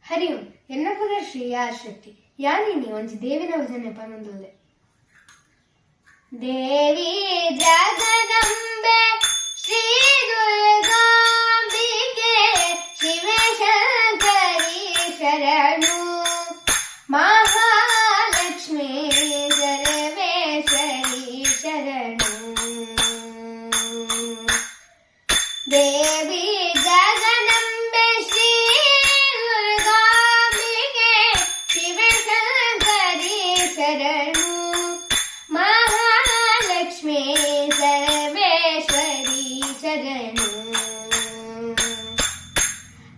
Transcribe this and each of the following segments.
ಹರಿ ಓಂ. ಎನ್ನ ಪುದರ್ ಶ್ರೀ ಶಕ್ತಿ ಯಾನಿನಿ ಒಂಜಿ ದೇವಿನ ಭಜನೆ ಪನೊಂದುಲ್ಲೆ. ದೇವಿ ಜಗದಂಬೆ ಶ್ರೀ ದುರ್ಗಾಂಬಿಕೆ ಶಿವಶಂಕರಿ ಶರಣು ಮಹಾಲಕ್ಷ್ಮೀ ಸರ್ವೇಶ್ವರಿ ಶರಣು. ದೇವಿ ಜಗದಂಬೆ ಶ್ರೀ ದುರ್ಗಾಂಬಿಕೆ ಶಿವಶಂಕರಿ ಶರಣು ಮಹಾಲಕ್ಷ್ಮೀ ಸರ್ವೇಶ್ವರಿ ಶರಣು.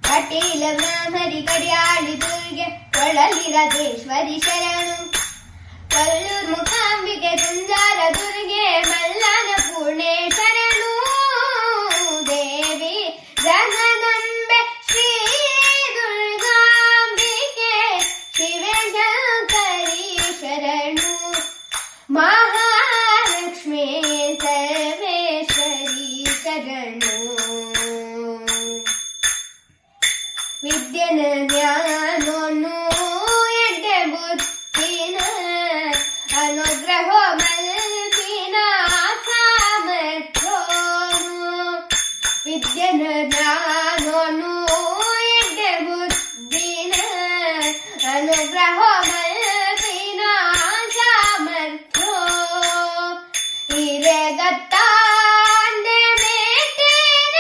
ಕಟೀಲ ಬ್ರಹ್ಮರಿ ಕಡಿಯಾಳಿ ದುರ್ಗೆ ಕೊಳಲಿರದೇಶ್ವರಿ ಶರಣು. ಕಲ್ಲೂರ್ ಮುಖಾಂಬಿಕೆ ಕುಂಜಾರ ದುರ್ಗೆ ಮಲ್ಲಾನ ಪೂರ್ಣೆ ಶರಣು. ದೇವಿ ಜಗದಂಬೆ ಶ್ರೀ ದುರ್ಗಾಂಬಿಕೆ ಶಿವಶಂಕರಿ ಶರಣು ಮಹಾಲಕ್ಷ್ಮೀ ಸರ್ವೇಶ್ವರಿ ಶರಣು. ವಿದ್ಯೆನ ಜ್ಞಾನೋನು ಎಡ್ಡೆ ಬುದ್ಧಿನ ಅನುಗ್ರಹ ಮಲ್ಪಿನ ಸಾಮರ್ಥ್ಯೋನು. ವಿದ್ಯೆನ ಜ್ಞಾನೋನು ಎಡ್ಡೆ ಬುದ್ಧಿನ ಅನುಗ್ರಹ ಮಲ್ಪಿನ ಸಾಮರ್ಥ್ಯೋ. ಹಿರೇಗತ್ತಾಂದೆ ಮೇಟಿನ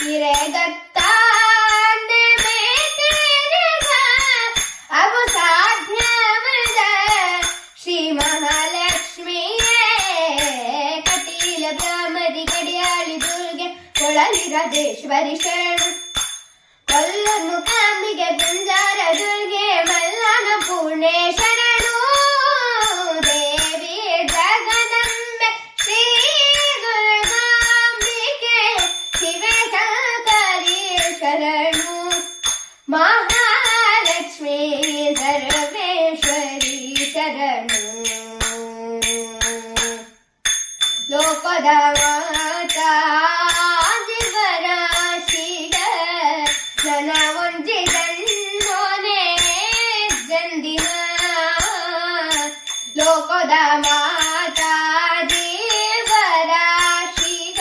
ಹಿರೇಗತ್ತಾಂದೆ ಮೇಟಿನ ಅವು ಸಾಧ್ಯವದ ಶ್ರೀ ಮಹಾಲಕ್ಷ್ಮಿಯೇ. ಕಟೀಲ ಬ್ರಹ್ಮರಿ ಕಡಿಯಾಳಿ ದುರ್ಗೆ ಕೊಳಲಿರದೇಶ್ವರಿ ಶರಣು. ಕೊಲ್ಲೂರ್ ಮುಖಾಂಬಿಕೆ ಕುಂಜಾರ ದುರ್ಗೆ ಮಲ್ಲಾನ ಪೂರ್ಣೆ ಶರಣು. ದೇವಿ ಜಗದಂಬೆ ಶ್ರೀ ದುರ್ಗಾಂಬಿಕೆ ಶಿವಶಂಕರಿ ಶರಣು ಮಹಾಲಕ್ಷ್ಮೀ ಸರ್ವೇಶ್ವರಿ ಶರಣು. ಲೋಕದ ಮಾತಾ ಜೀವರಾಶಿಗ ಜನ ಒಂಜಿ ಜನ್ಮೋನೆ ಜಂದಿನ. ಲೋಕದ ಮಾತಾ ಜೀವರಾಶಿಗ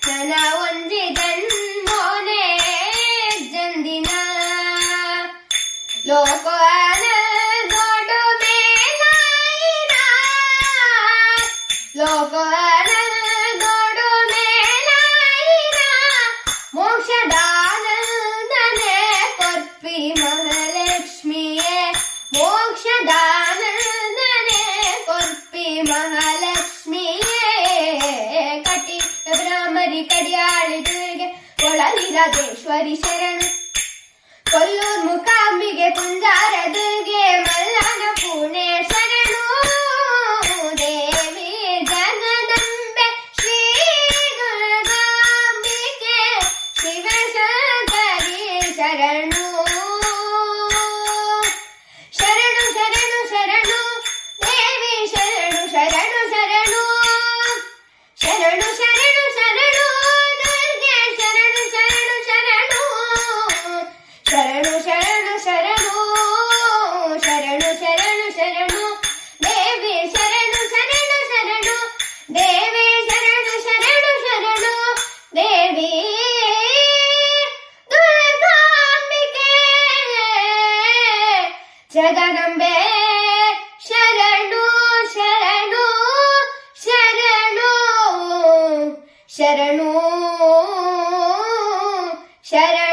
ಜನ ಒಂಜಿ ಜನ್ಮೋನೆ ಜಂದಿನ. ಲೋಕನ ದೊಡ್ಡು ಮೇಲಾಯಿನ ಲೋಕನ ದೊಡ್ಡು ಮೇಲಾಯಿನ ಮೋಕ್ಷದಾನಂದನೆ ಕೊರ್ಪಿ ಮಹಾಲಕ್ಷ್ಮಿಯೇ. ಮೋಕ್ಷದಾನಂದನೆ ಕೊರ್ಪಿ ಮಹಾಲಕ್ಷ್ಮಿಯೇ. ಕಟಿ ಬ್ರಹ್ಮರಿ ಕಡಿಯಾಳಿ ದುರ್ಗೆ ಕೊಳಲಿರದೇಶ್ವರಿ ಶರಣು. ಕೊಲ್ಲೂರ್ ಮುಖಾಂಬಿಕೆ ಕುಂಜಾರ ದುರ್ಗೆ ಮಲ್ಲಾನ ಪೂರ್ಣೆ ಶರಣು. ದೇವಿ ಜಗದಂಬೆ ಶ್ರೀ ದುರ್ಗಾಂಬಿಕೆ ಶಿವಶಂಕರಿ ಶರಣು. ಶರಣು ಶರಣು ಶರಣು ದೇವಿ ಶರಣು ಶರಣು ಶರಣು. ಶರಣು ಶರಣು ಶರಣು ದುರ್ಗೆ ಶರಣು ಶರಣು ಶರಣು. ಶರಣು ಶರಣು ಶರಣು ಶರಣು ಶರಣು ಶರಣು ದೇವಿ ಶರಣು ಶರಣು ಶರಣು. ದೇವಿ ಶರಣು ಶರಣು ಶರಣು ದೇವಿ ದುರ್ಗಾಂಬಿಕೆ ಜಗದಂಬೆ ಶರಣು ಶರಣು ಶರಣು ಶರಣು ಶರಣು.